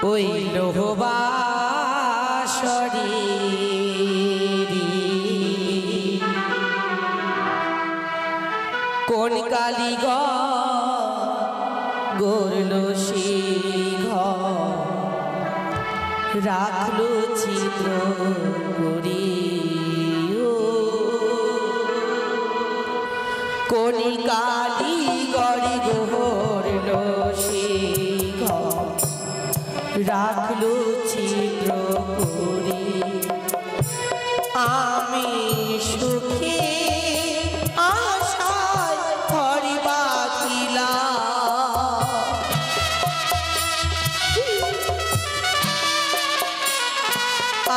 ওই লোহবাসরি কোন কালীগড় গড়ল সিংহ রাখলো চিত্র করি কোন কালীগড় গড়ল সিংহ রাখলো চিত্র করি আমি সুখী আশায় হরি বাকিলা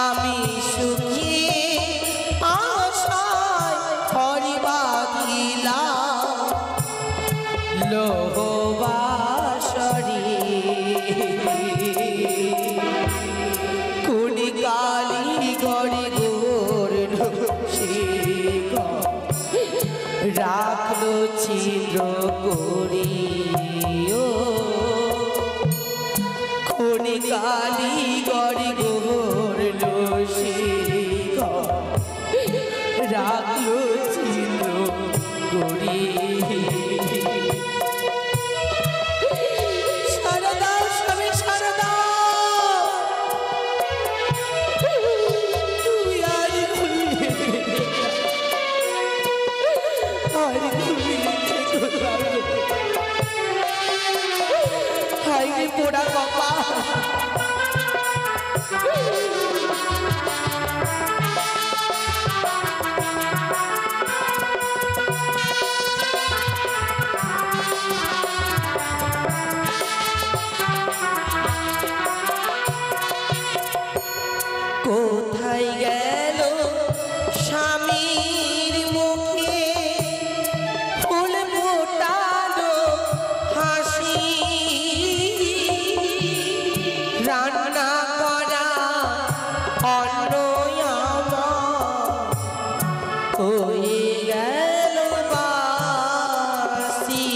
আমি সুখী আশায় হরি বাকিলা লোহবাসরি কোন কালীগড় গড়ল সিংহ রাখলো ছিদ্র করি কোন কালীগড় গড়ল সিংহ রাখলো ছিদ্র করি পোড়া কপা কোথায় গেল স্বামীর মুখে ফুল ফোটালো হাসি রান্না করা অন্ন হয়ে গেল বাসি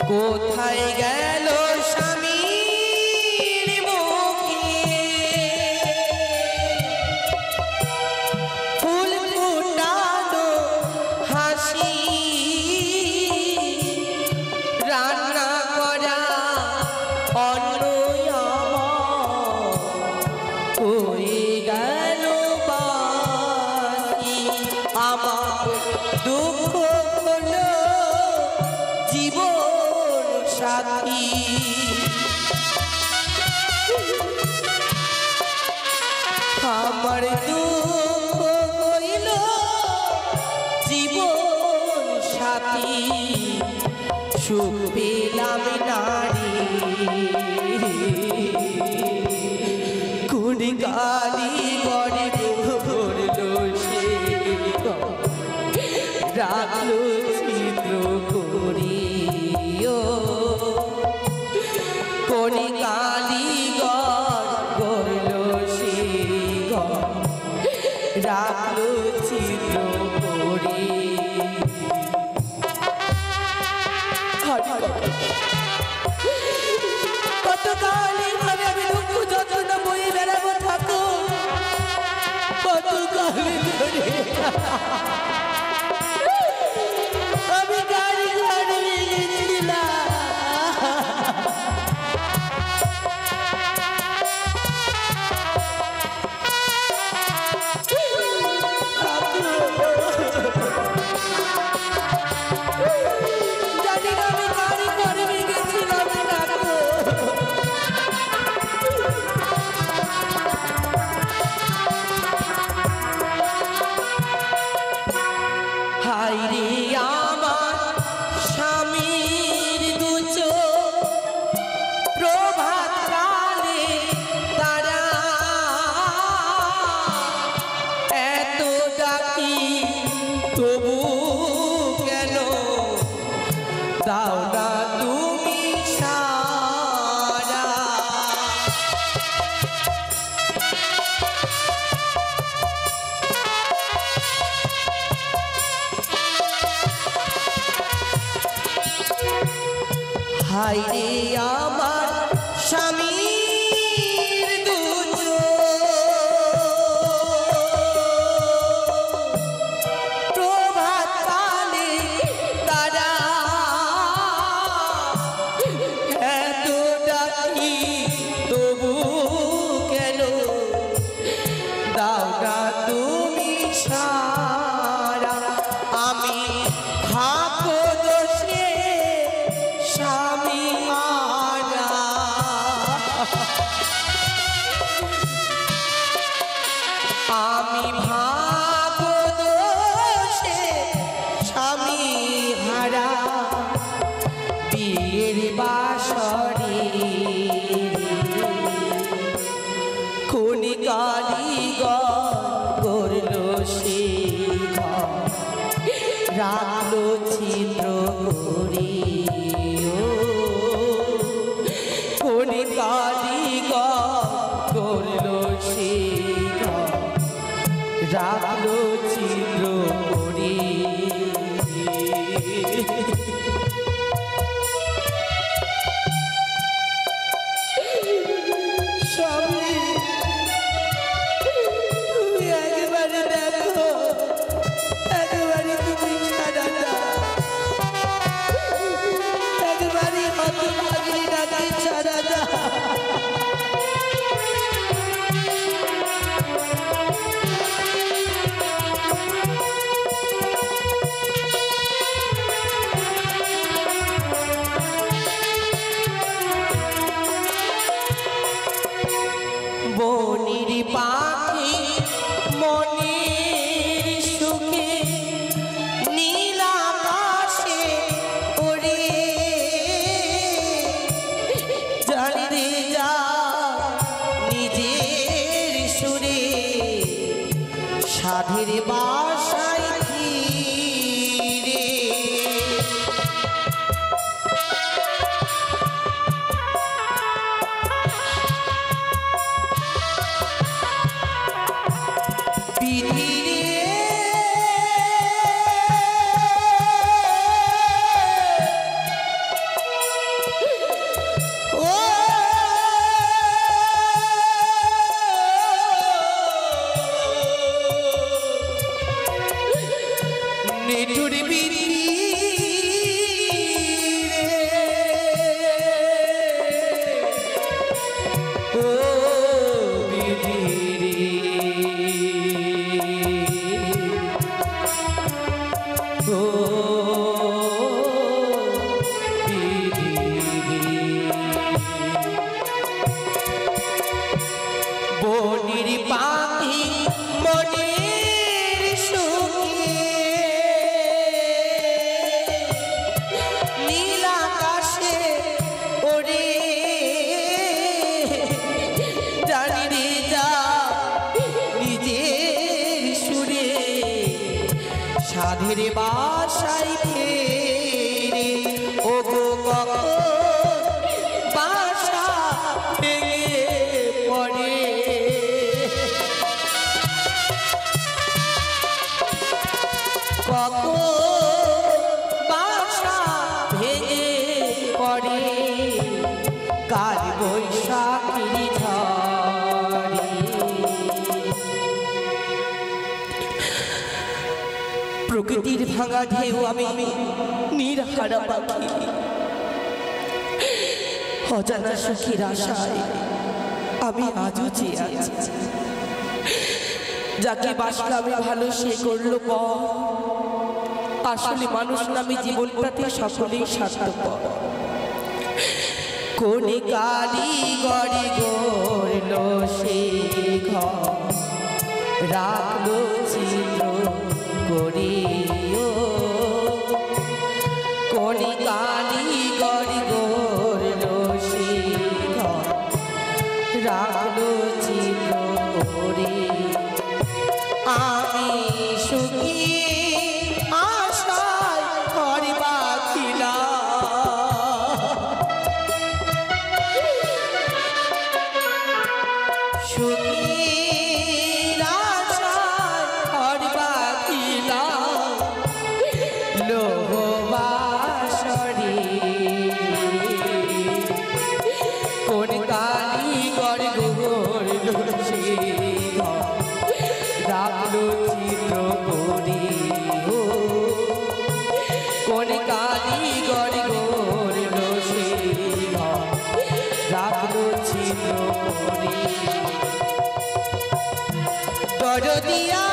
কোথায় গেল স্বামীর মুখে ফুল ফোটালো হাসি রান্না করা অন্ন হয়ে গেল বাসি আমার দুঃখ হলো জীবন সাথী আমার দুঃখ হইল জীবন সাথী সুখ পেলাম নারী কোন কালীগড় গড়ল সিংহ রাখলো ছিদ্র করি কোন কালীগড় গড়ল সিংহ রাখলো ছিদ্র করি কত কালী ভাবে আমি দুঃখ যন্ত্রণা বয়ে বেড়াবো থাকো কত কালী ধরে আমি গাড়ি ঘরে গেছিলাম হাইরে আমার স্বামীর দুজো প্রভাত কালে তারা এত ডাকি তবু কেন দাও না তুমি সারা আমি হাকো দোষে স্বামী মারা আমি ভাগো দোষে স্বামী হারা বিয়ের বাসরে কোন কারিগর করলো সে রাখলো ছিদ্র করে কোন কারিগর করলো সে রাখলো ছিদ্র করে স্বামী তুমি একবারে দেখো একবারে তুমি ছাড়া দাও একবারে হত ভাগিনী ডাকে ছাড়া দাও বনির পাখি মনের সুখে নীল আকাশে ওরে জানি যা নিজের সুরে সাধের বাসায় ফিরে বনির পাখি মনের সুখে নীল আকাশে ওরে জানি রে যা নিজের সুরে সাধের বাসায় ফেরে ও গো কখন বাসা ভেঙে পড়ে কখন বাসা ভেঙে পড়ে কাল বৈশাখী ঝড়ে প্রকৃতির ভাঙা ঢেউ আমি নির্হারা পাখি অজানা সুখীর আশায় আমি আজও চেয়ে আছি যাকে বাসলে আমি ভালো সে করলো পর আসলে মানুষ নামে জীবনটাতে সকলেই স্বার্থপর কোন কারিগরি গড়লো সে ঘর রাখলো ছিদ্র করে কোন কারিগরি গড়লো সে ঘর রাখলো ছিদ্র করে আমি সুখী আশায় ঘর বাঁধিলা সুখী আশায় ঘর বাঁধিলা ছিল মরি দরদিয়া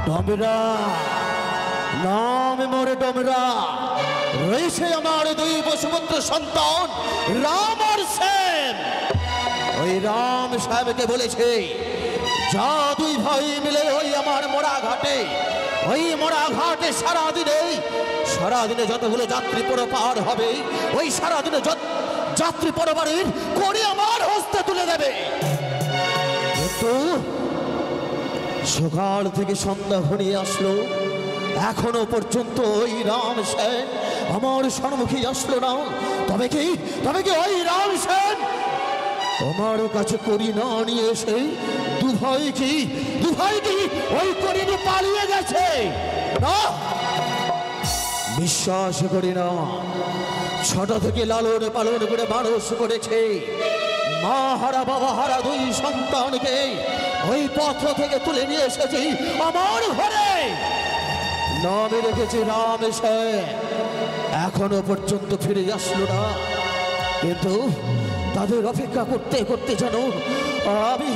ডমরা নাম মোরে ডমরা রয়েছে আমার দুই বসুপুত্র সন্তান রাম আর শ্যাম। ওই রাম সাহেবকে বলেছে যা দুই ভাই মিলে ওই আমার মোড়া ঘাটে, ওই মোড়া ঘাটে সারাদিনে যতগুলো যাত্রী পার হবে ওই সারাদিনে যাত্রী পরবারের করে আমার হস্তে তুলে দেবে। কিন্তু সকাল থেকে সন্ধ্যা ঘনিয়ে আসলো, এখনো পর্যন্ত ওই রাম সেন আমার সম্মুখে আসলো না। তবে কি ওই রাম সেন আমার কাছে করি না নিয়ে এসে দু ভাই কি ওই করি নিয়ে পালিয়ে গেছে? না, বিশ্বাস করি না। ছোট থেকে লালন পালন করে মানুষ করেছে, মা হারা বাবা হারা দুই সন্তানকে ওই পথ থেকে তুলে নিয়ে এসেছি আমার ঘরে। নামে রেখেছে রাম সেন, এখনো পর্যন্ত ফিরে আসলো না। কিন্তু তাদের অপেক্ষা করতে করতে যেন আমি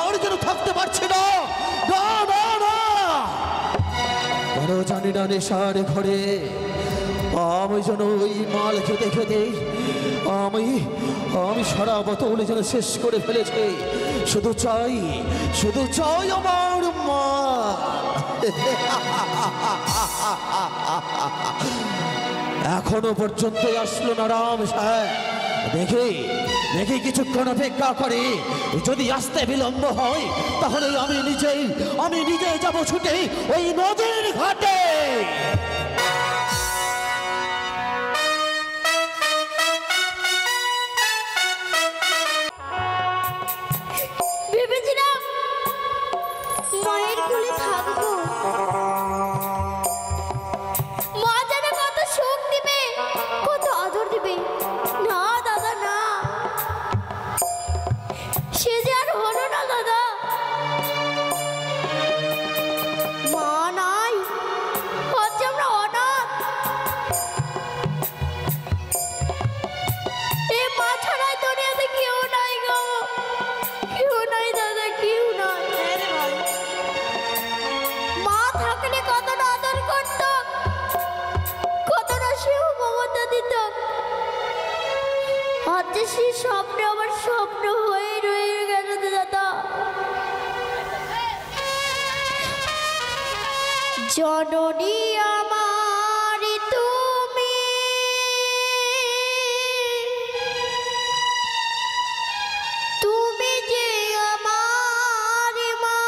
আর যেন থাকতে পারছি না। কেন জানি না, নেশার ঘরে আমি যেন ওই মাল খেতে খেতে আমি সারা বোতল যেন শেষ করে ফেলেছে। শুধু চাই আমার মা। এখনো পর্যন্ত আসলো না রাম সাহেব। দেখি কিছুক্ষণ অপেক্ষা করে, যদি আসতে বিলম্ব হয় তাহলে আমি নিজেই যাব ছুটে ওই নদীর ঘাটে। মায়ের কোলে থাকবো, মা যেন কত সুখ দিবে, কত আদর দিবে। না দাদা না, সে যে আর হলো না দাদা। মা নাই, হচ্ছে আমরা অনাথ। এই মা ছাড়াই দুনিয়াতে কেউ নাই গো, কেউ নাই দাদা, কেউ নাই। মা থাকলে কতটা আদর করত, কতটা সেও মমতা দিত। আজ যে সেই স্বপ্ন আমার স্বপ্ন হয়ে রয়ে গেল দাদা। জননী আমার তুমি, তুমি যে আমার মা।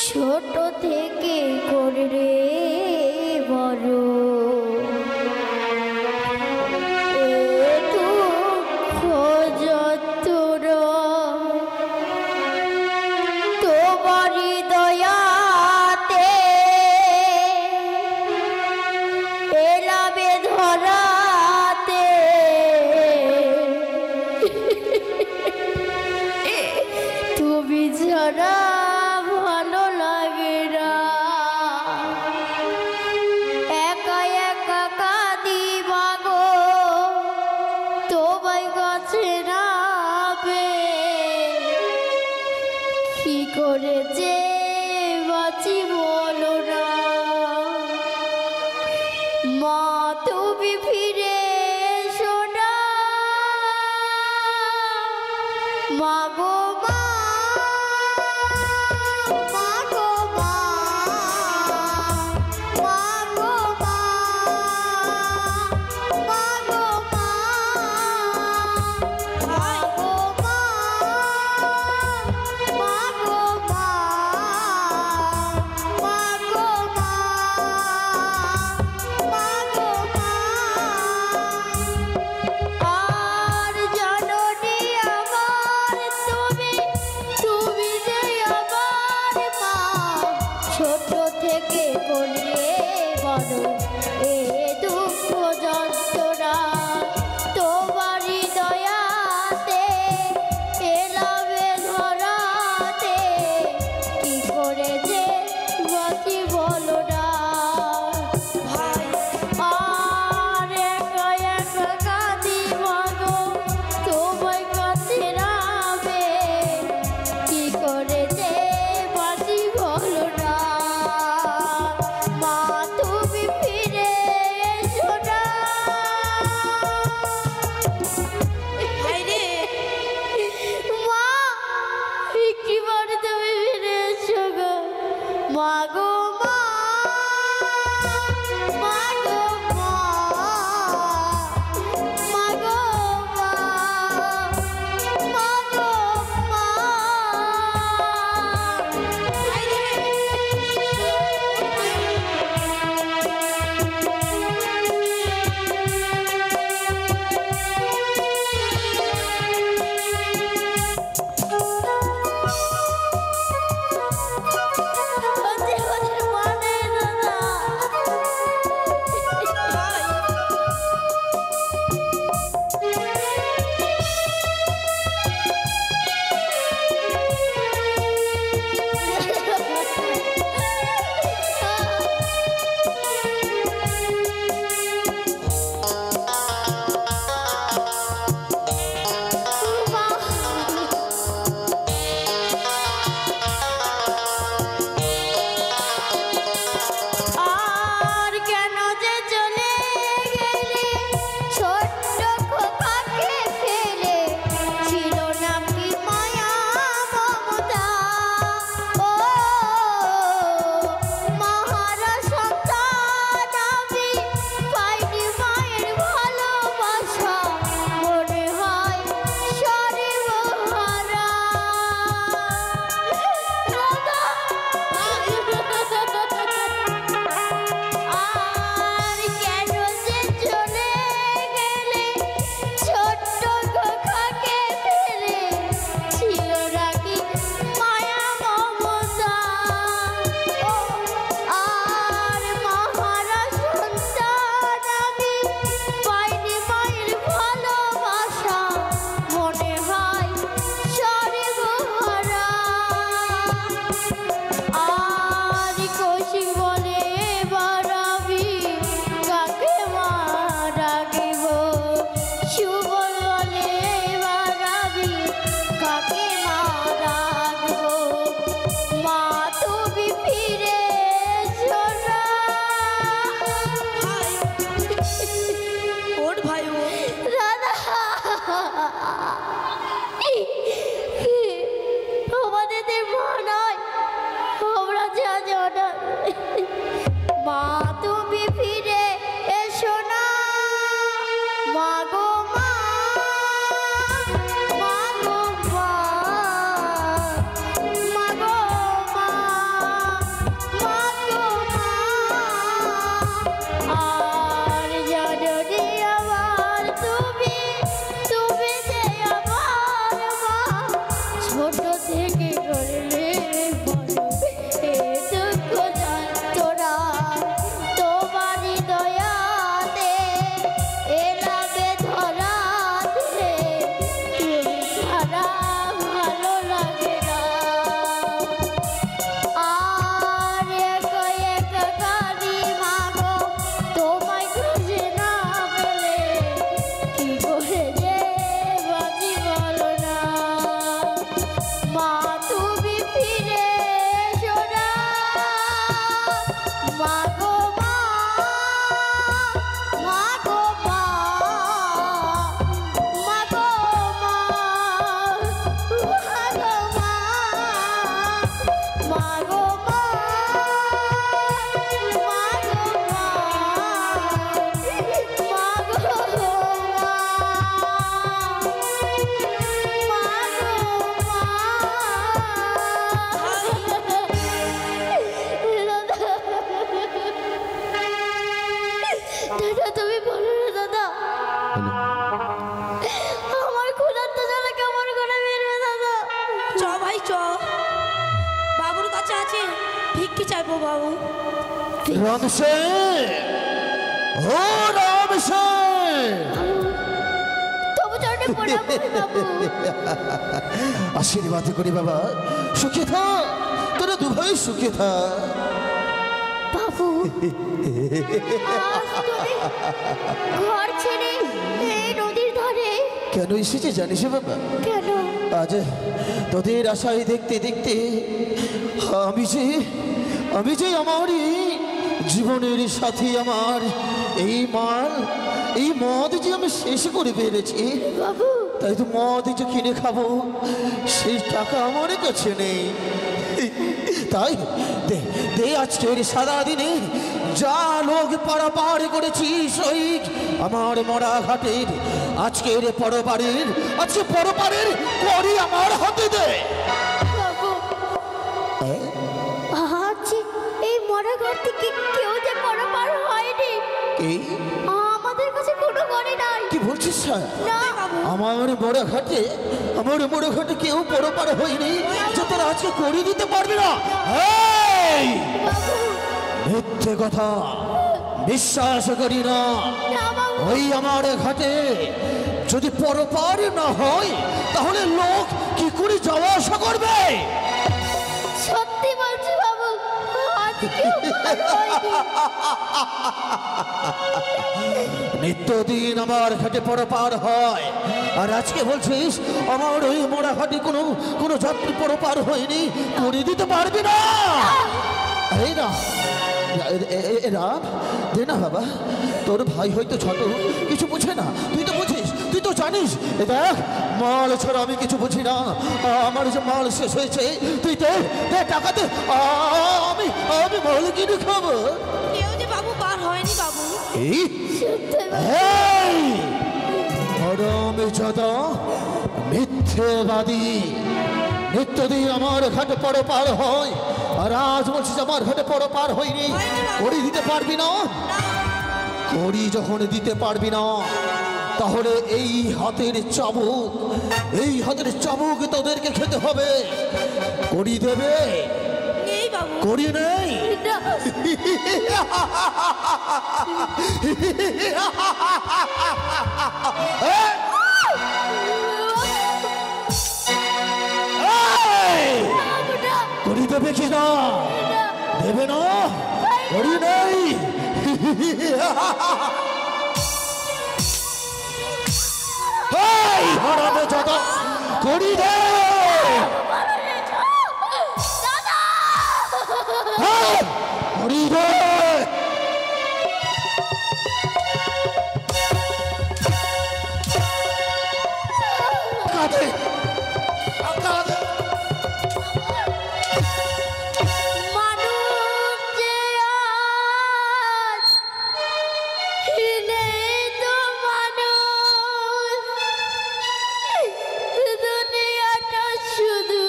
ছোট থেকে করে বড় দুঃখ যন্ত্রণা তোমারই দয়াতে এলাবে ধরাতে। তুমি ছাড়া ভালো লাগে না। মা তুমি ফিরে এসো না মা গো মা মা গো মা মা গো মা মা গো মা মা গো মা মা গো মা মা গো মা মা গো মা আর জননী আমার তুমি যে আমার মা ছোট থেকে করলে বড় এ দুঃখ যন্ত্রণা তোমারই দয়াতে এলামে ধরাতে কি করে যে বাঁচি বলো না ভাই আর একা একা কাঁদি মাগো তোমায় কাছে নামে কি করে যে বাঁচি বলো না মা তুমি ফিরে কথাটা তুমি বলো না দাদা। আমার ক্ষুধার্ত জলে কেমন করে বেরবে দাদা? চ ভাই চ, বাবুর কাছে আছে, ভিক্ষি চাইবো বাবু। রাম সেন, ও রাম সেন, তবু চরণে প্রণাম করি বাবু। আশীর্বাদ করি বাবা, সুখে থাক, তোরা দুভাই সুখে থাক। বাবু, আজ তুমি ঘর ছেড়ে এই নদীর ধারে কেন এসেছে জানিস বাবা? কেন? আজ তোদের আশায় দেখতে দেখতে আমি যে আমার জীবনের সাথী, আমার এই মদ যে আমি শেষ করে ফেলেছি, বাবু, তাই তো মদ যে কিনে খাবো সেই টাকা আমার কাছে নেই। তাই দে আজকের সারাদিনে যা লোক পারাপার করেছিস ওই আমার মরা ঘাটের আজকের পরপারের করি আমার হাতে দে। বাবু, আজ এই মরা ঘর থেকে কেউ যে পারাপার হয়নি। এই আমাদের কাছে কোনো গড়ে নাই। কি বলছিস স্যার? না আমার বড় ঘাটে কেউ পরপার হয়নি যে তোরা আজকে করি দিতে পারবি না। এই বাবু, মিথ্যে কথা বিশ্বাস করি না। না বাবু, ওই আমার ঘাটে যদি পরপার না হয় তাহলে লোক কি করে যাওয়া আসা করবে? সত্যি বলছি বাবু, আজ কেউ পার হয়নি। নিত্যদিন আমার ঘাটে পরপার হয়, আর আজকে বলছিস আমার ওই মোড়া ঘাটে কোনো যাত্রী পরপার হয়নি, করে দিতে পারবি না? এই না রাম, দে না বাবা, তোর ভাই হয়তো ছোট, কিছু বুঝে না, তুই তো বুঝিস, তুই তো জানিস। এ দেখ, মাল ছাড়া আমি কিছু বুঝি না, আমার যে মাল শেষ হয়েছে, তুই দে টাকা দে, আমি মাল কিনে খাবো। কেউ যে বাবু পার হয়নি বাবু। এই পরম যদা মিথ্যেবাদী, নিত্যদিন আমার ঘাটে পরপার হয়, আর আজ বলছিস আমার ঘাটে পরপার হয়নি, করি দিতে পারবি না? করি যখন দিতে পারবি না তাহলে এই হাতের চাবুক তোদেরকে খেতে হবে। করি দেবে? নেই বাবু। করি নেই? না, বাবু, না, করি দেবে কি না? না, দেবে না? করি নেই? এই হারামে জাদা, করি দে! দাদা! এই, করি দে! কাঁদে, কাঁদে। মানুষ যে আজ নেই তো মানুষ, দুনিয়াটা শুধু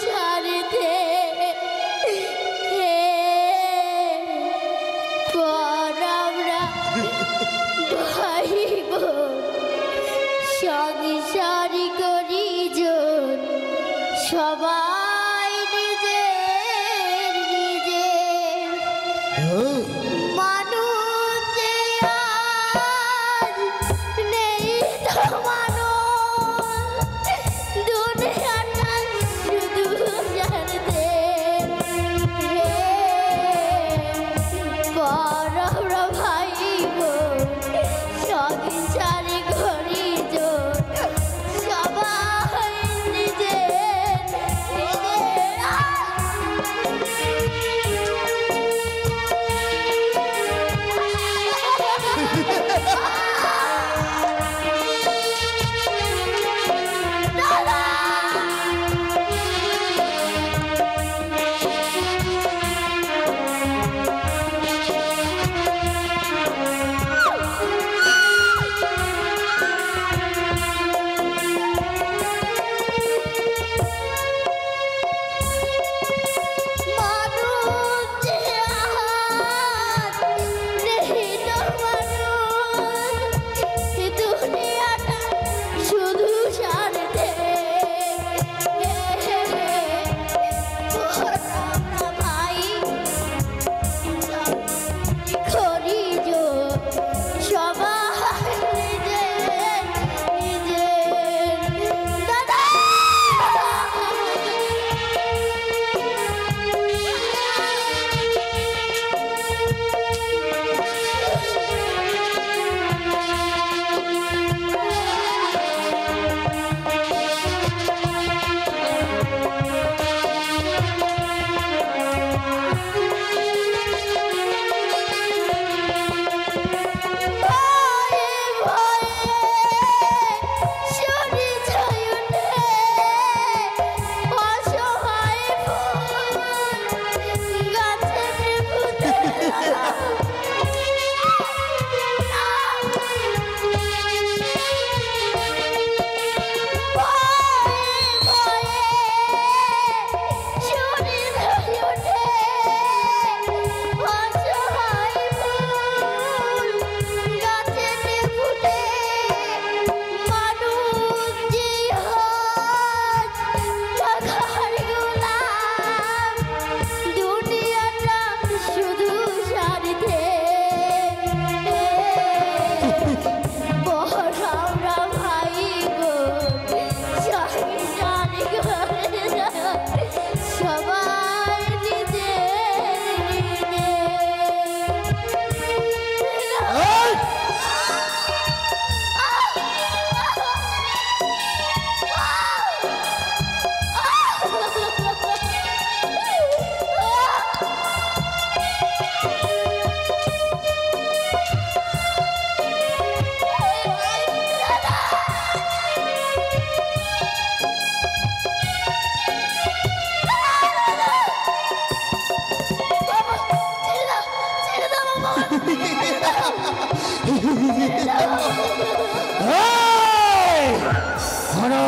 স্বার্থে।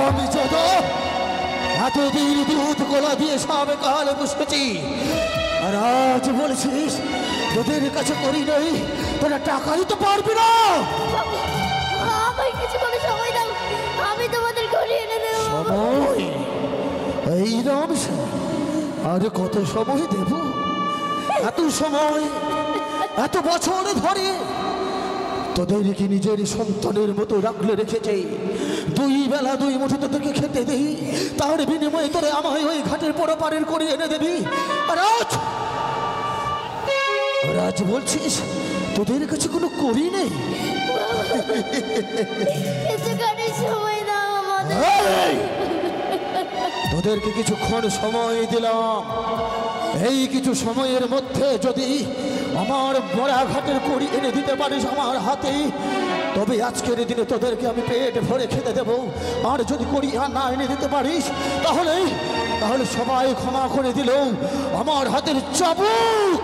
আমি যত এতদিন দুধ গোলা দিয়ে সব কাল বসেছি, আর আজ বলছিস তোদের কাছে করি নাই, তোরা টাকা দিতে পারবি না। আমায় কিছু করে সময় দাও, আমি তোমাদের ঘরে এনে দেবো। সময়? এই রাম, আর কত সময় দেব? এত সময়, এত বছর ধরে তোদেরকে নিজের সন্তানের মতো রাখলে রেখেছে, দুই বেলা দুই মুঠো তোদেরকে খেতে দেই, তার বিনিময়ে তোরে আমায় ওই ঘাটের পর পারের করে এনে দেবি। আর আজ বলছিস তোদের কাছে কোনো করি নেই? কিছুখানি সময় দাও আমাদের। তোদেরকে কিছুক্ষণ সময় দিলাম, এই কিছু সময়ের মধ্যে যদি আমার বড়া ঘাটের কড়ি এনে দিতে পারিস আমার হাতে, তবে আজকের দিনে তোদেরকে আমি পেট ভরে খেতে দেবো। আর যদি কড়ি আর না এনে দিতে পারিস, তাহলে সবাই ক্ষমা করে দিল আমার হাতের চাবুক,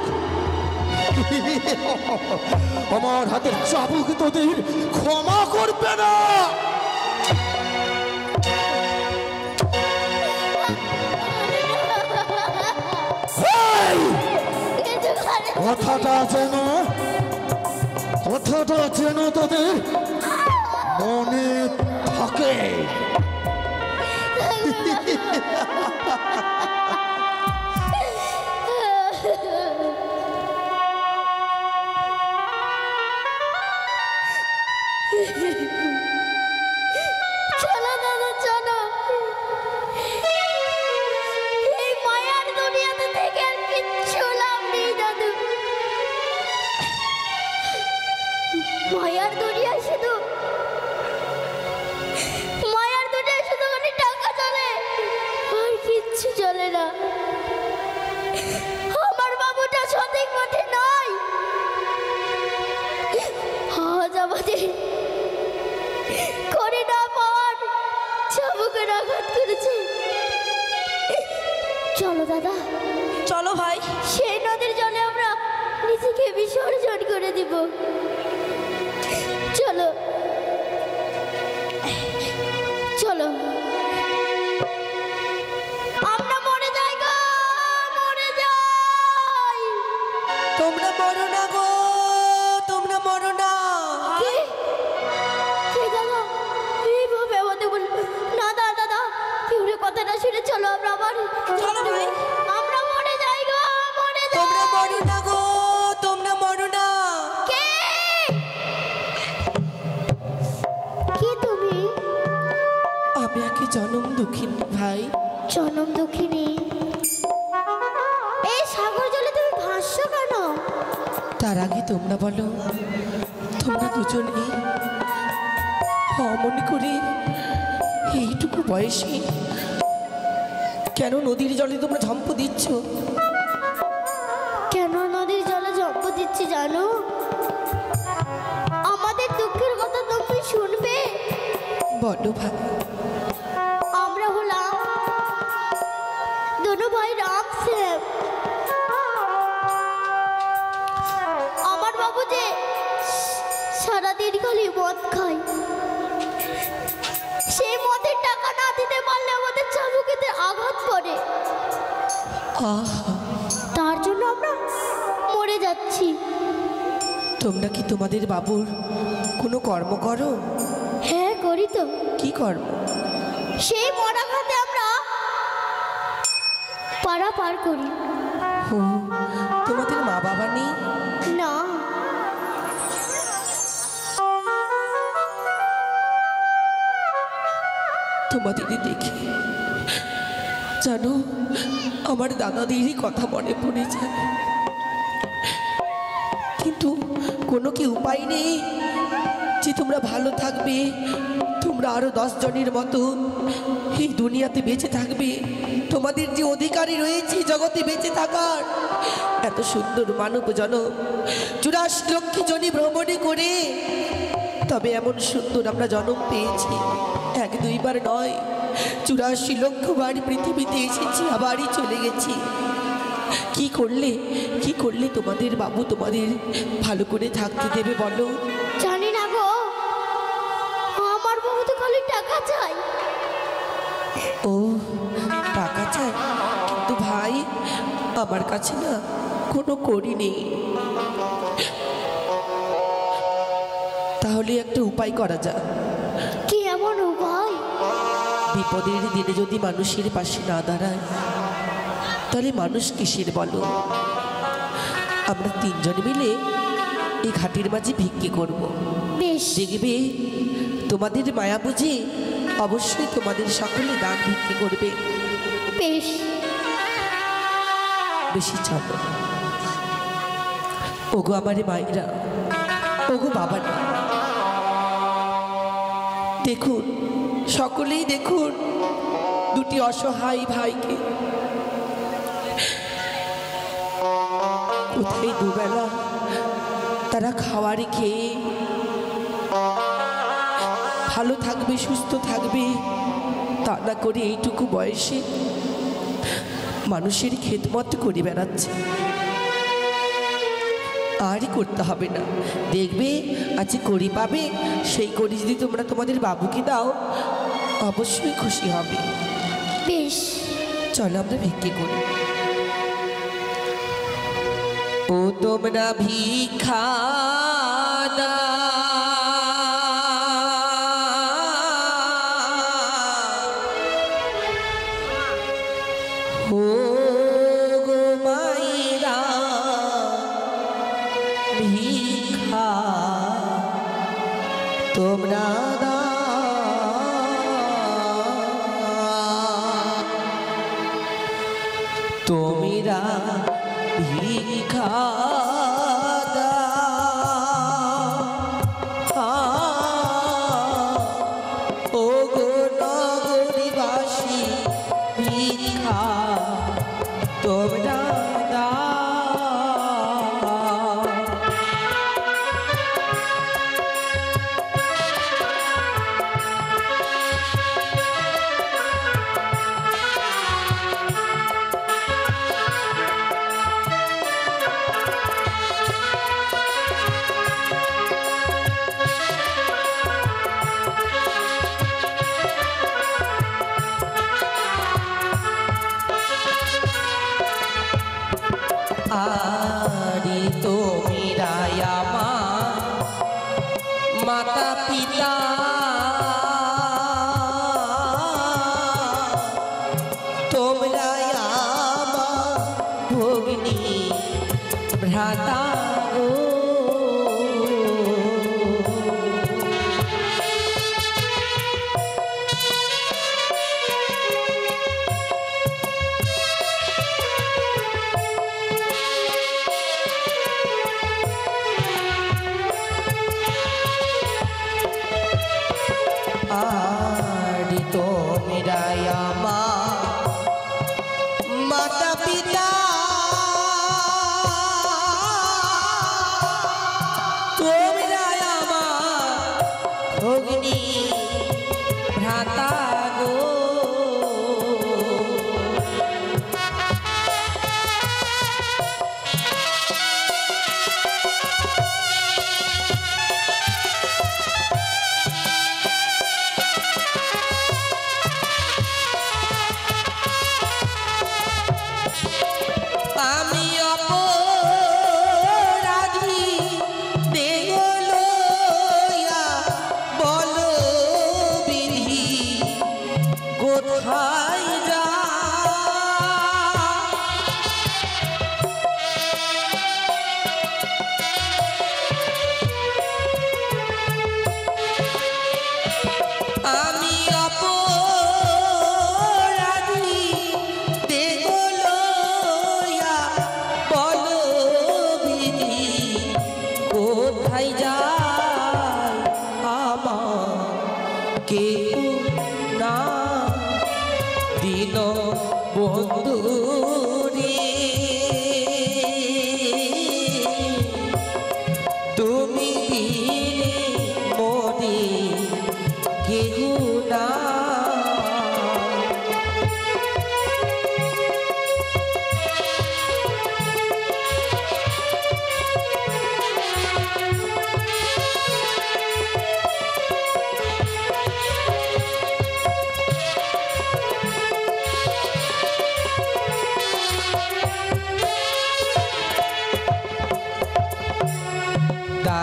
আমার হাতের চাবুক তোদের ক্ষমা করবে না। কথাটা যেন তোদের মনে থাকে। চলো দাদা চলো, এই মায়ার দুনিয়াতে থেকে আর কিচ্ছু লাভ নেই দাদু। মায়ার দুনিয়ায় শুধু মানে টাকা চলে, আর কিচ্ছু চলে না। আমার বাবুটা সঠিক পথে নয়, আজ আমাদের করে না পাওয়ার চাবুকের আঘাত করেছে। চলো দাদা, চলো ভাই, সেই নদীর জলে আমরা নিজেকে বিসর্জন করে দিব। চলো চলো, আমরা মরে যাই গো, মরে যাই। তোমরা মরো না গো, তোমরা মরো না। কে দাদা এইভাবে আমাদের বলবে? না দাদা, কেউ কথাটা শুনে চলো আমরা আবার চলো ভাই, আমরা মরে যাই গো, মরে যাই। তোমরা মরো না গো, তোমরা মরো না। কে তুমি? আমি একে জনম দুঃখিনী ভাই। জনম দুঃখিনী? এই সাগর জলে তুমি ভাসছো কেন? তার আগে তোমরা বলো, তোমরা দুজনে অমন করে এইটুকু বয়সে কেন নদীর জলে তোমরা ঝম্প দিচ্ছ? কেন নদীর জলে ঝম্প দিচ্ছি জানো? আমাদের দুঃখের কথা তুমি শুনবে? বলো ভাই। আমরা হলাম দোনো ভাই রাম সেব। আমার বাবু যে সারাদিন খালি মদ খায়, সেই মদের টাকা না দিতে পারলে আমাদের চাবুকেতে আঘাত পড়ে, তার জন্য আমরা মরে যাচ্ছি। তোমরা কি তোমাদের বাবুর কোনো কর্ম করো? হ্যাঁ করি তো। কি কর্ম? সেই মরা খাতে আমরা পাড়া পার করি। ও, তোমাদের মা বাবা নেই? না, তোমাদের দেখে জানো আমার দাদাদেরই কথা মনে পড়ে যায়, কিন্তু কোনো কি উপায় নেই যে তোমরা ভালো থাকবে, তোমরা আরো 10 জনের মতো এই দুনিয়াতে বেঁচে থাকবে। তোমাদের যে অধিকারী রয়েছে জগতে বেঁচে থাকার, এত সুন্দর মানব জনম 84 লক্ষ জনই ভ্রমণে করে তবে এমন সুন্দর আমরা জন্ম পেয়েছি। 1-2বার নয়, 84 লক্ষ বার পৃথিবীতে এসেছি, আবারই চলে গেছি। কি করলে তোমাদের বাবু তোমাদের ভালো করে থাকতে দেবে বলো? জানি না গো, আমার বাবু তো খালি টাকা চাই। ও টাকা চাই, কিন্তু ভাই আমার কাছে না কোনো করি নেই। তাহলে একটা উপায় করা যাক। কি এমন উপায়? বিপদের দিনে যদি মানুষের পাশে না দাঁড়ায় তাহলে মানুষ কিসের বলো? আমরা তিনজন মিলে এই ঘাটের মাঝে ভিক্ষে করব। বেশ। দেখবে তোমাদের মায়া বুঝে অবশ্যই তোমাদের সকলে দান ভিক্ষে করবে। বেশ। বেশি চলো। ওগো আমার মায়েরা, ওগো বাবারা, দেখুন সকলেই দেখুন দুটি অসহায় ভাইকে। কোথায় দুবেলা তারা খাওয়ার খেয়ে ভালো থাকবে, সুস্থ থাকবে, তা না করে এইটুকু বয়সে মানুষের খেদমত করে বেড়াচ্ছে। আরই করতে হবে না, দেখবে আজ করি পাবে, সেই করি যদি তোমরা তোমাদের বাবুকে দাও অবশ্যই খুশি হবে। বেশ, চলো আমরা ভিক্ষে করি। ও তোমরা ভিক্ষা দাও, ও গো মায়েরা ভিক্ষা তোমরা তোমরা ভিক্ষা ও গো নগরীবাসী ভিক্ষা তোমরা আরে তোমরা আমার মাতা পিতা, তোমরা আমার ভগ্নী ভ্রাতা গো। আরে তোমরা আমার মাতা পিতা, তোমরা আমার ভগ্নী ভ্রাতা গো। আমি অপরাধী দেহ লইয়া বলো বিধি কোথায় যা, আমি অপরাধী দেহ লইয়া বলো বিধি কোথায় যায় আমার কেউ না দিন বন্ধু রে, তুমি দিলে মনে কেউ না।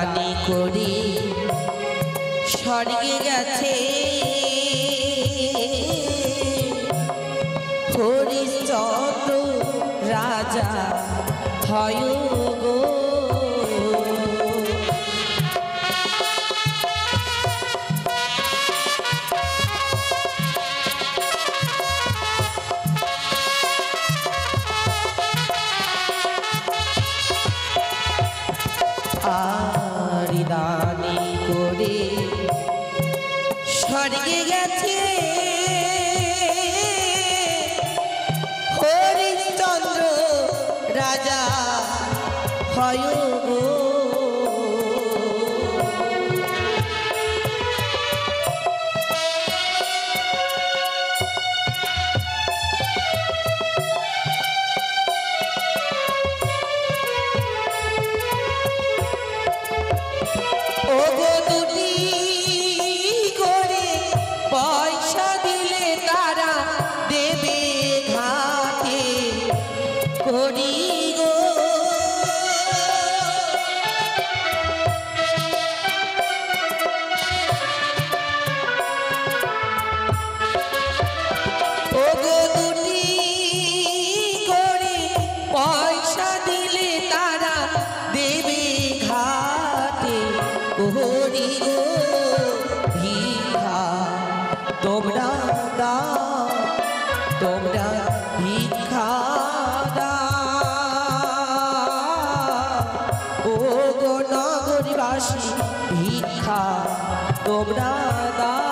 দানি করে স্বর্গে গেছে হরিশ্চন্দ্র রাজা হয় গো। দানি করে স্বর্গে গেছে হরিশ্চন্দ্র রাজা হয় গো। তোমরা দাও, তোমরা ভিক্ষা দাও, ও গো নগরবাসী ভিক্ষা তোমরা দাও।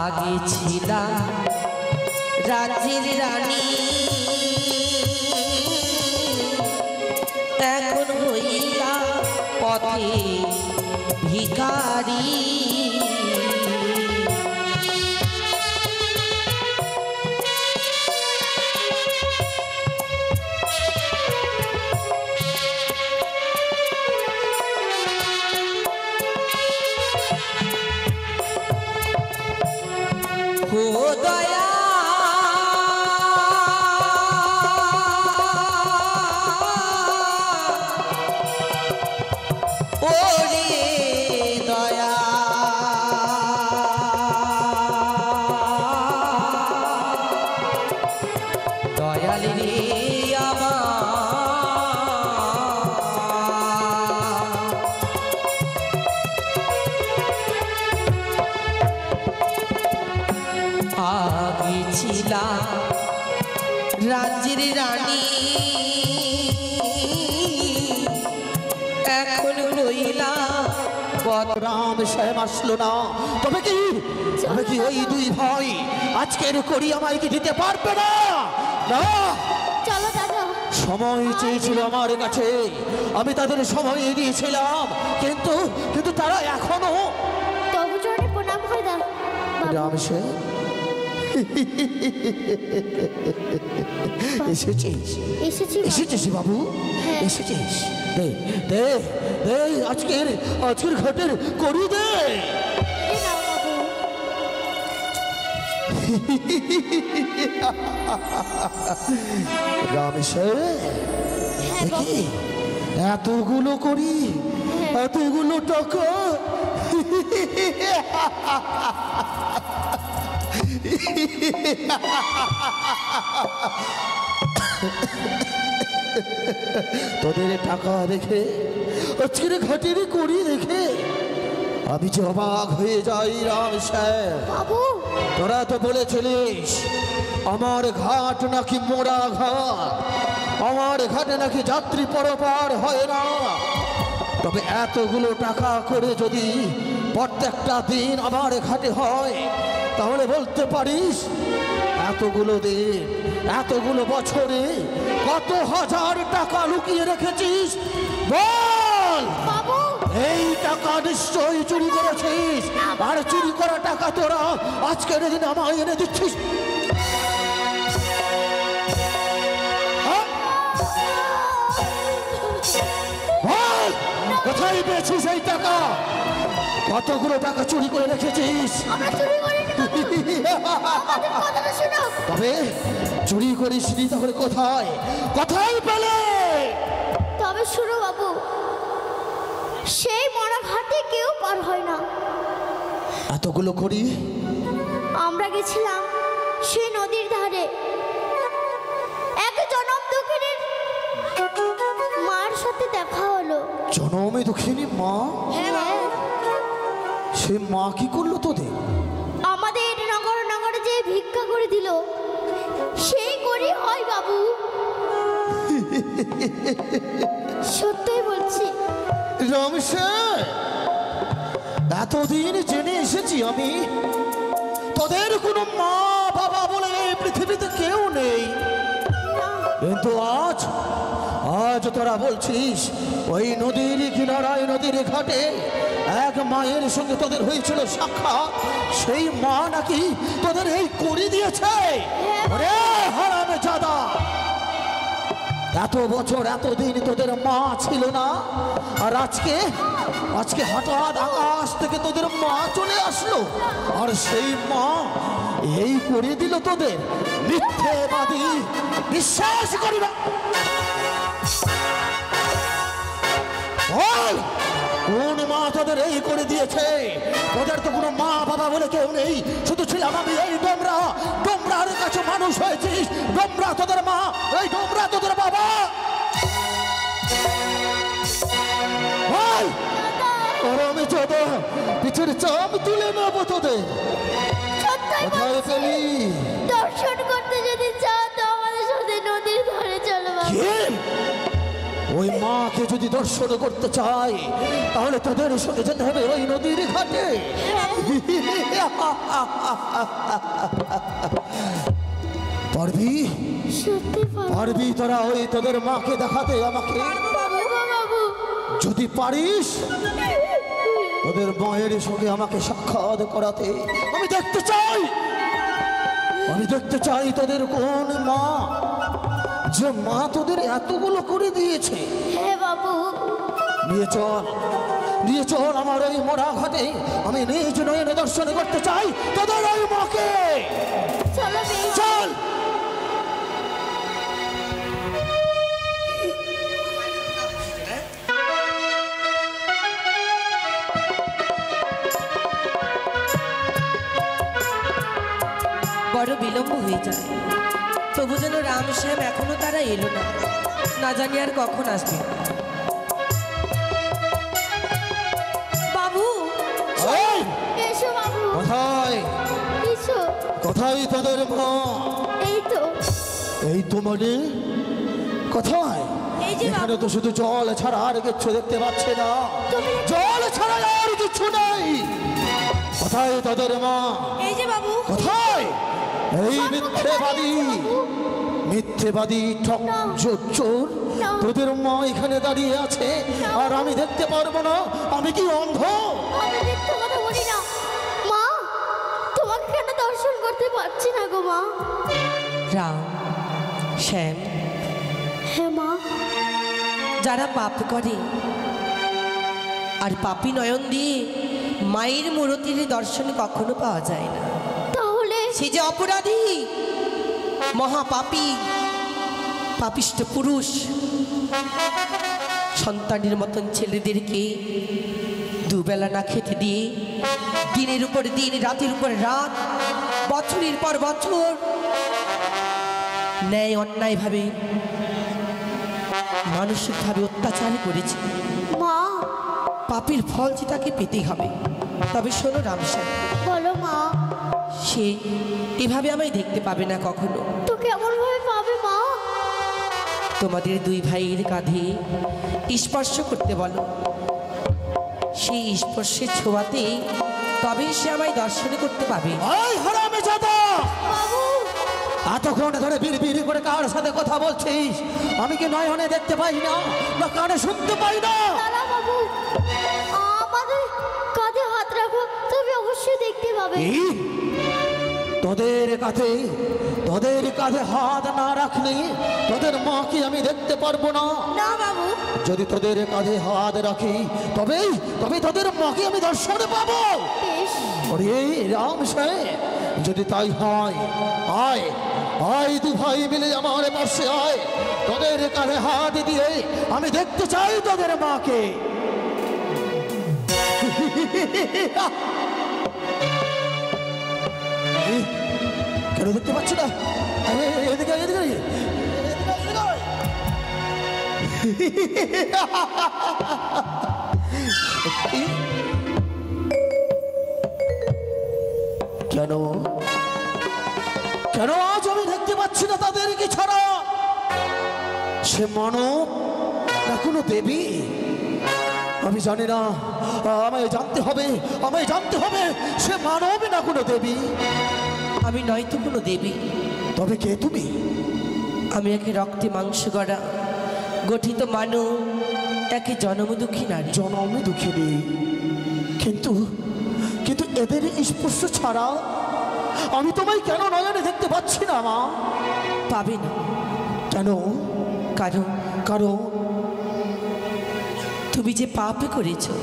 আগে ছিলাম রাজ্যের রানী, এখন হইয়া পথে ভিখারি। ও দয়া ওরে দয়া দয়াল রে আমার আগে ছিলাম রাজ্যের রানী, এখন রইলাম রাম সাহেব আসলো না, তবে কি ওই দুই ভাই আজকের করি আমায় কি দিতে পারবে না? না, চলো দাদা। সময় চেয়েছিল আমার কাছে, আমি তাদের সময় দিয়েছিলাম, কিন্তু তারা এখনো। তবু চরণে প্রণাম করে দাও রাম সাহেব এসেছিস বাবু, এসেছিস? দে দে দে আজকের ঘাটের করি দে। রামেশ্বর দেখি এতগুলো করি, এতগুলো টাকা তোদের টাকা দেখে, আজকের ঘাটের করি দেখে আমি যে অবাক হয়ে যাই। রাম সাহেব, তোরা তো বলেছিলিস আমার ঘাট নাকি মোড়া ঘাট, আমার ঘাটে নাকি যাত্রী পরপার হয় না। তবে এতগুলো টাকা করে যদি প্রত্যেকটা দিন আমার ঘাটে হয়, তাহলে বলতে পারিস এতগুলো দিন, এতগুলো বছরে কত হাজার টাকা লুকিয়ে রেখেছিস? বল। এই টাকা নিশ্চয়ই চুরি করেছিস, আর চুরি করা টাকা তোরা আজকের দিন আমায় এনে দিচ্ছিস। কোথায় পেয়েছিস এই টাকা? কতগুলো টাকা চুরি করে রেখেছিস? আমরা চুরি করিনি বাবু, আমাদের কথাটা শোনো। তবে চুরি করিসনি তাহলে কোথায় কোথায় পেলে? তবে শোনো বাবু, সেই মরা ঘাটে কেউ পার হয় না। এতগুলো করি আমরা গেছিলাম সেই নদীর ধারে, এক জনম দুঃখিনীর মার সাথে দেখা হলো। জনমে দুঃখিনী মা? হ্যাঁ, সে মা কি করলো তোদের? আমাদের নগরে যে ভিক্ষা করে দিল সেই করি হয় বাবু। সত্যই বলছি। রমেশ্বর, এতদিন জেনে এসেছি আমি তোদের কোনো মা বাবা বলে এই পৃথিবীতে কেউ নেই, কিন্তু আজ আজ তোরা বলছিস ওই নদীর কিনারায় নদীর ঘাটে এক মায়ের সঙ্গে তোদের হয়েছিল সাক্ষাৎ, সেই মা নাকি তোদের এই করে দিয়েছে? ওরে হারামজাদা, এত বছর এতদিন তোদের মা ছিল না, আর আজকে আজকে হঠাৎ আকাশ থেকে তোদের মা চলে আসলো, আর সেই মা এই করে দিল তোদের? মিথ্যেবাদী, বিশ্বাস করি না। বল, কোন মা তোদের এই করে দিয়েছে? তোদের তো কোনো মা বাবা বলে কেউ নেই, শুধু ছিলাম আমি এই ডোমরা। ডোমরার কাছে মানুষ হয়েছিস, ডোমরা তোদের মা, এই ডোমরা তোদের বাবা। বল, আমি যত পিছের চাপ তুলে নেবো তোদের। সত্যই কোথায় বলছি। পেলি? দর্শন করতে যদি চাও তো আমাদের সাথে নদীর ধারে চলো বাবু। কে? ওই মাকে যদি দর্শন করতে চাই তাহলে তোদের সঙ্গে যেতে হবে ওই নদীর ঘাটে। পারবি? সত্যি পারবি তোরা ওই তোদের মাকে দেখাতে আমাকে? বাবু বাবু, যদি পারিস তোদের মায়ের সঙ্গে আমাকে সাক্ষাৎ করাতে। আমি দেখতে চাই, আমি দেখতে চাই তোদের কোন মা, যে মা তোদের এতগুলো করে দিয়েছে। হ্যাঁ বাবু। নিয়ে চল, নিয়ে চল আমার ওই মোড়া ঘাটে, আমি নিজ নয়নে দর্শন করতে চাই তোদের ওই মাকে। চলো বেশ। চল। বড় বিলম্ব হয়ে যায়, তবু যেন রাম শ্যাম এখনো তারা এলো না, না জানি আর কখন আসবে। বাবু, এই, এসো বাবু, কোথায় এসো। কোথায় তোদের মা? এই তো। এই তো মানে কোথায়? এই যে এখানে তো শুধু জল ছাড়া আর কিছু দেখতে পাচ্ছি না, তুমি- জল ছাড়া আর কিছু নেই। কোথায় তোদের মা? এই যে বাবু। কোথায়? এই মিথ্যেবাদী, মিথ্যেবাদী ঠক চোর, না। তোদের মা এখানে দাঁড়িয়ে আছে আর আমি দেখতে পারবো না? আমি কি অন্ধ? আমি মিথ্যে কথা বলি না মা, তোমাকে কেন দর্শন করতে পারছি না গো মা। রাম শ্যাম, হ্যাঁ মা। যারা পাপ করে আর পাপী নয়ন দিয়ে মায়ের মূরতির দর্শন কখনো পাওয়া যায় না, তাহলে সে যে অপরাধী, মহাপাপী, পাপিষ্ঠ পুরুষ। সন্তানের মতন ছেলেদেরকে দুবেলা না খেতে দিয়ে দিনের উপর দিন, রাতের উপর রাত, বছরের পর বছর ন্যায় অন্যায়ভাবে মানসিকভাবে অত্যাচার করেছে। মা। পাপের ফল যে তাকে পেতে হবে। তবে শোনো রামশ্যাম, বলো মা। সে এভাবে আমায় দেখতে পাবে না কখনো। তো কেমন ভাবে পাবে মা? তোমাদের দুই ভাইয়ের কাঁধে স্পর্শ করতে বলো, সেই স্পর্শের ছোঁয়াতে তবে সে আমায় দর্শন করতে পাবে। এই হারামজাদা, বাবু। এতক্ষণ ধরে বিড় করে কার সাথে কথা বলছিস? আমি কি নয়নে দেখতে পাই না, না কানে শুনতে পাই না? দাদা বাবু, আমাদের কাঁধে হাত রাখো, তুমি অবশ্যই দেখতে পাবে। এই, তোদের কাঁধে হাত না রাখলে তোদের মাকে আমি দেখতে পারবো না। না বাবু, যদি তোদের কাঁধে হাত রাখি তবে তোদের মাকে আমি দর্শনে পাবো। বেশ। ওরে রাম সাহেব, যদি তাই হয়, আয় আয় দু ভাই মিলে আমার পাশে আয়। তোদের কাঁধে হাত দিয়ে আমি দেখতে চাই তোদের মাকে। কেন দেখতে পাচ্ছ না? এদিকে এদিকে কেন কেন আজ আমি দেখতে পাচ্ছি না তাদেরকে ছাড়া? সে মানব না কোনো দেবী? আমি জানি না, আমায় জানতে হবে সে মানব না কোনো দেবী। আমি নয় তো কোনো দেবী। তবে কে তুমি? আমি একে রক্তে মাংস গড়া গঠিত মানব, একে জন্মদুঃখী নারী। জনম দুঃখিনী, কিন্তু এদের স্পর্শ ছাড়া আমি তোমায় কেন নয়নে দেখতে পাচ্ছি না মা? পাবে না। কেন? কারণ তুমি যে পাপ করেছো,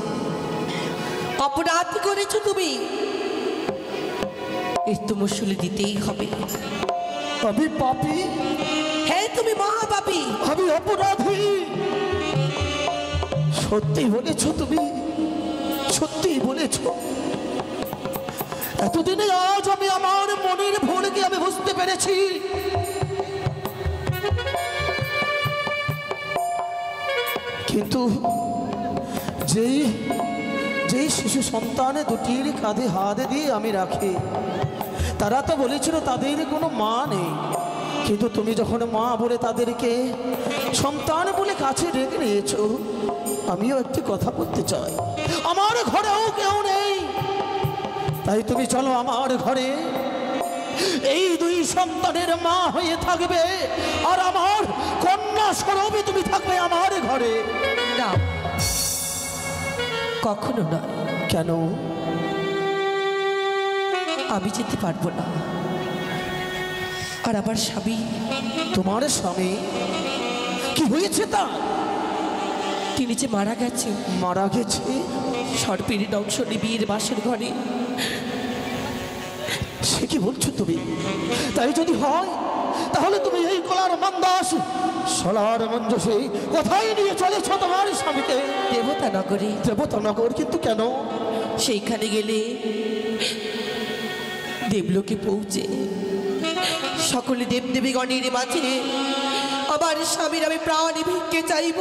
অপরাধ করেছো, তুমি এর তো মুসলে দিতেই হবে। আমি পাপী? হ্যাঁ, তুমি মহাপাপী। আমি অপরাধী। সত্যি বলেছো তুমি, সত্যি বলেছো। এতদিনে আজ আমি আমার মনের ভুলকে আমি বুঝতে পেরেছি। কিন্তু যেই শিশু সন্তানে দুটির কাঁধে হাত দিয়ে আমি রাখি, তারা তো বলেছিল তাদের কোনো মা নেই। কিন্তু তুমি যখন মা বলে তাদেরকে সন্তান বলে কাছে রেখে নিয়েছো, আমিও একটি কথা বলতে চাই। আমার ঘরেও কেউ নেই, তাই তুমি চলো আমার ঘরে। এই দুই সন্তানের মা হয়ে থাকবে, আর আমার কন্যা স্বরূপে তুমি থাকবে আমার ঘরে। না, কখনো না। কেন? আমি যেতে পারবো না। আর আমার স্বামী, তোমার স্বামী কি হয়েছে তা? তিনি যে মারা গেছে। মারা গেছে? সর্পের দংশ বিয়ের বাসের ঘরে। সে কি বলছো তুমি? তাই যদি হয় তাহলে তুমি এই কলার মন্দাস সোলার মঞ্জসে কোথায় নিয়ে চলেছ তোমার স্বামীকে? দেবতা নগরে। দেবতা নগর? কিন্তু কেন? সেইখানে গেলে দেবলোকে পৌঁছে সকলে দেবদেবীগণের মাঝে আমার স্বামীর আমি প্রাণ ভিক্ষে চাইব।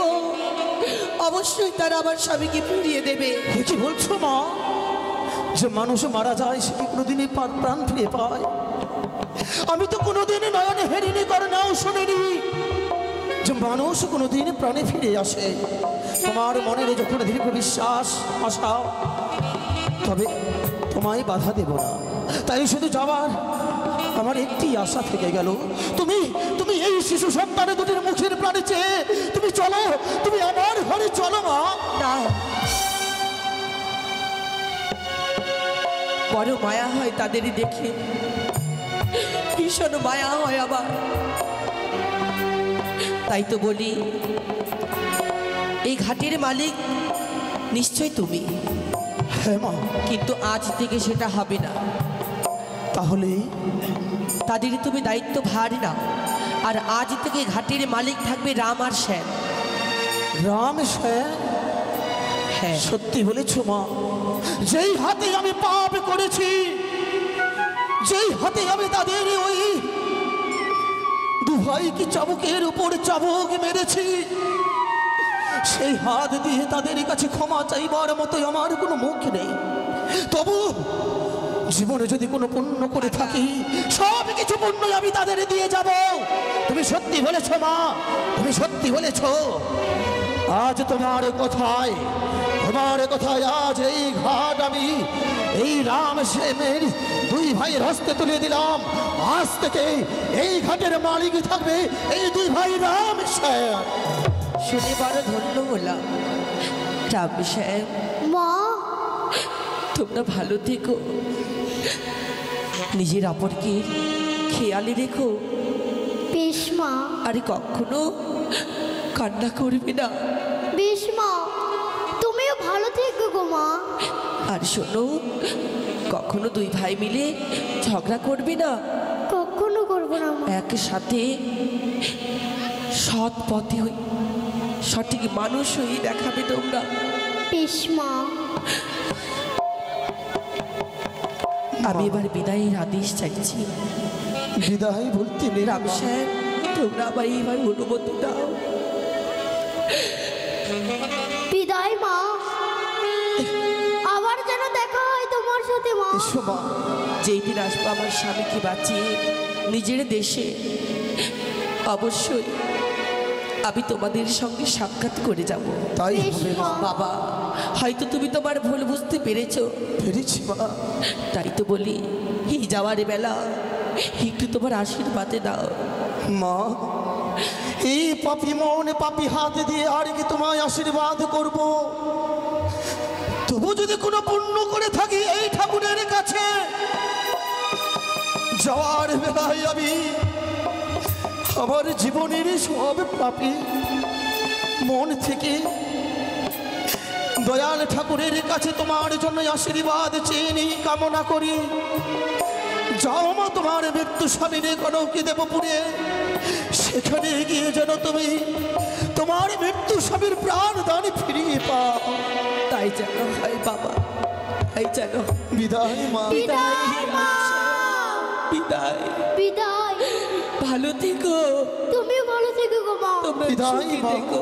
অবশ্যই তারা আমার স্বামীকে ফিরিয়ে দেবে। কি বলছো মা? যে মানুষ মারা যায় সে কোনোদিনই প্রাণ ফিরে পায়? আমি তো কোনোদিনই নয়নে হেরিনি করে নাও শুনিনি যে মানুষ কোনোদিন প্রাণে ফিরে আসে। তোমার মনের যখন দীর্ঘ বিশ্বাস আশা, তবে তোমায় বাধা দেব না। তাই শুধু যাওয়ার আমার একটি আশা থেকে গেল। তুমি এই শিশু সন্তানে দুটির মুখের প্রাণে চেয়ে তুমি চলো, তুমি আমার ঘরে চলো মা। না, বড় মায়া হয় তাদেরই দেখে, ভীষণ মায়া হয় আমার। তাই তো বলি, এই ঘাটের মালিক নিশ্চয় তুমি। হ্যাঁ মা। কিন্তু আজ থেকে সেটা হবে না। তাহলে তাদের তুমি দায়িত্ব ভার নাও। আর আজ থেকে ঘাটের মালিক থাকবে রাম আর শ্যাম। রাম শ্যাম? হ্যাঁ, সত্যি বলেছ মা। যেই হাতে আমি পাপ করেছি, যেই হাতে আমি তাদের ওই দু ভাইকে চাবুকের উপর চাবুক মেরেছি, সেই হাত দিয়ে তাদের কাছে ক্ষমা চাইবার মতো আমার কোনো মুখ নেই। তবু জীবনে যদি কোনো পুণ্য করে থাকি, সব কিছু পুণ্য আমি তাদের দিয়ে যাব। তুমি সত্যি বলেছ মা, তুমি সত্যি বলেছ। আজ তোমার কথায় আজ এই ঘাট আমি এই রাম শ্যামের দুই ভাইয়ের হস্তে তুলে দিলাম। আজ থেকে এই ঘাটের মালিক থাকবে এই দুই ভাই রাম শ্যাম। শুনে বড় ধন্য হলাম। রাম শ্যাম, মা, তোমরা ভালো থেকো। নিজের অপরকে খেয়ালে রেখো। বেশ মা। আরে কখনো কান্না করবে না। বেশ মা, তুমিও ভালো থেকো গো মা। আর শোনো, কখনো দুই ভাই মিলে ঝগড়া করবে না। কখনো করবো না মা। একসাথে সৎ পথে হই, সঠিক মানুষ হয়ে দেখাবে তোমরা। বেশ মা। আমি এবার বিদায়ের আদেশ চাইছি। বিদায় বলতে নেই রাম সাহেব, তোমরা আমায় এবার অনুমতি দাও। বিদায় মা, আবার যেন দেখা হয় তোমার সাথে মা। এসো মা। যেই দিন আসবো আমার স্বামীকে বাঁচিয়ে নিজের দেশে, অবশ্যই আমি তোমাদের সঙ্গে সাক্ষাৎ করে যাব। তাই বেশ হবে মা। মা। বাবা, হয়তো তুমি তোমার ভুল বুঝতে পেরেছো, পেরেছি মা। তাই তো বলি এই যাওয়ার বেলা একটু তোমার আশীর্বাদে দাও। মা, এই পাপি মনে পাপি হাত দিয়ে আর কি তোমায় আশীর্বাদ করব? তবু যদি কোনো পুণ্য করে থাকি এই ঠাকুরের কাছে, যাওয়ার বেলায় আমি আমার জীবনের সব পাপি মন থেকে দয়াল ঠাকুরের কাছে তোমার জন্য আশীর্বাদ চেয়ে নিই, কামনা করি। যাও মা, তোমার মৃত্যু স্বামীরে কনকি দেবপুরে, সেখানে গিয়ে যেন তুমি তোমার মৃত্যু স্বামীর প্রাণ দান ফিরিয়ে পাও। তাই যেন হয় বাবা, তাই যেন। বিদায় মা। বিদায় মা। বিদায়। বিদায়। ভালো থেকো, তুমিও ভালো থেকো গো মা। তোমরা বিদায় সুখে মা। থেকো।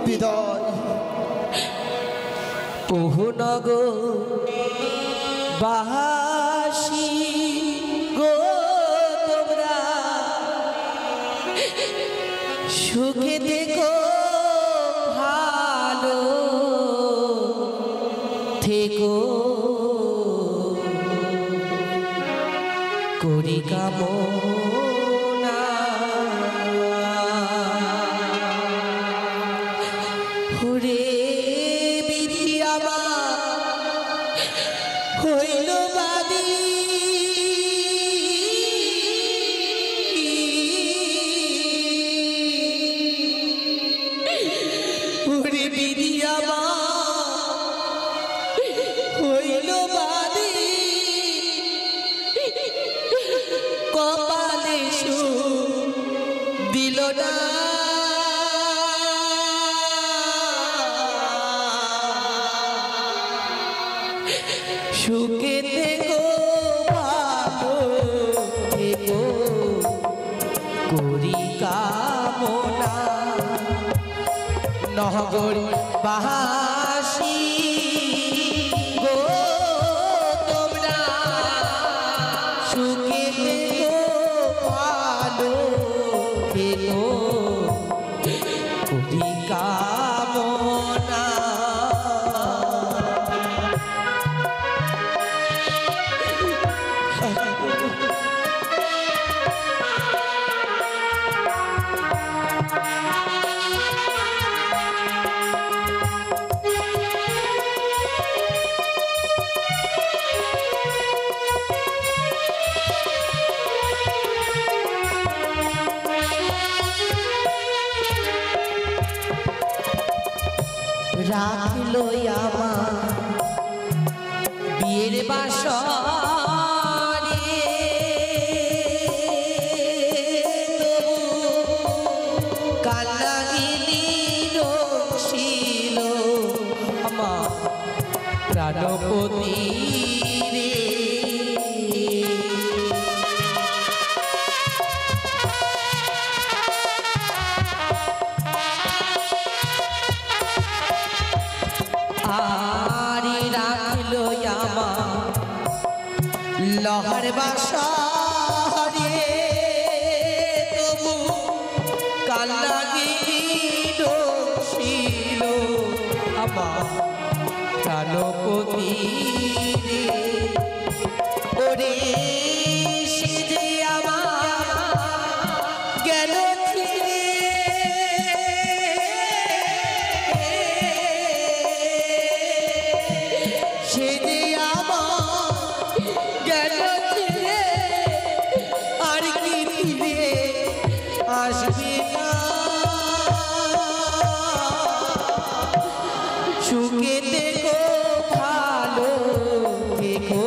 বিদায়। ওহো নগো বাসি গো, তোমরা সুখে থেকো, ভালো থেকো, করি কামনা। ওরে বিধি আমার হইল বাদী, ওরে বিধি আমার হইল বাদী, কপালে সুখ দিল না। সুখে থেকো, ভালো থেকো, করি কামনা। নহগর বাসি গো, তোমরা সুখে থেকো, ভালো থেকো, করি কামনা। রাখলো আমার বিয়ের বাসরে, কাল লাগিলি রসিল আমার প্রাণপতি রে। আরে রাখলো আমার লহর বাসারে, তবু কাল লাগিলি রসিল আমার প্রাণপতি রে। ওরে সে যে আমার গেল ছিঁড়ে, সে যে আমার গেল ছিঁড়ে, আসবে না সুখে দেখো ভালো দেখো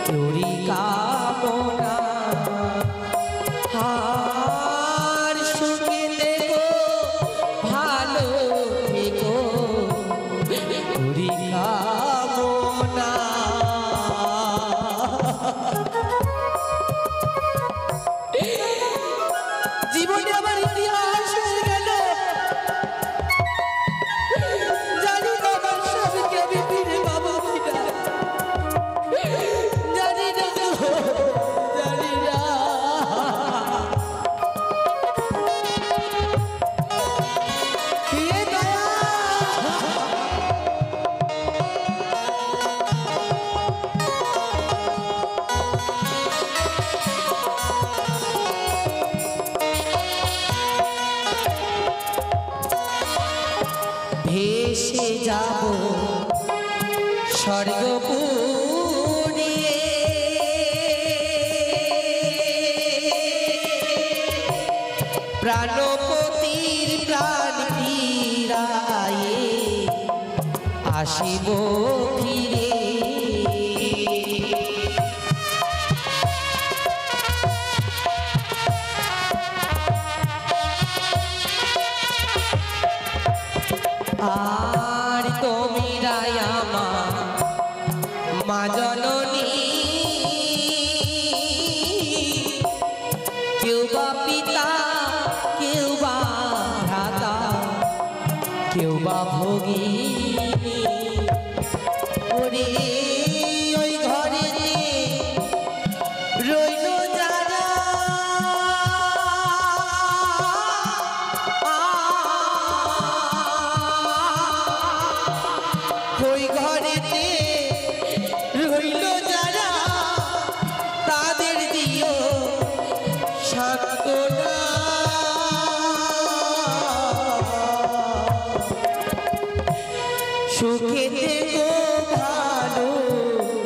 তোরি কামনা আর সুখে দেখো ভালো দেখো তোরি কামনা জীবনে আমার ইতিহাস হয়ে গেল জানি না আমার স্বামীকে আমি ফিরে পাবো কিনা জানি না জানি না হে দয়া ভেসে যাব স্বর্গপুরে প্রাণপতির প্রাণ ফিরায়ে আসিব ফিরে আর তুমি রায়ামা মা জননী কেউ বা পিতা কেউ বা ভ্রাতা কেউ বা ভগিনী ওরে ওই ঘরেতে রইল যারা ওই ঘরেতে রইল যারা তাদের দিও সান্ত্বনা সুখে থেকো ভালো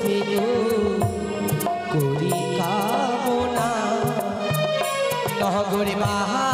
থেকো করি কামনা নহগরে বাহা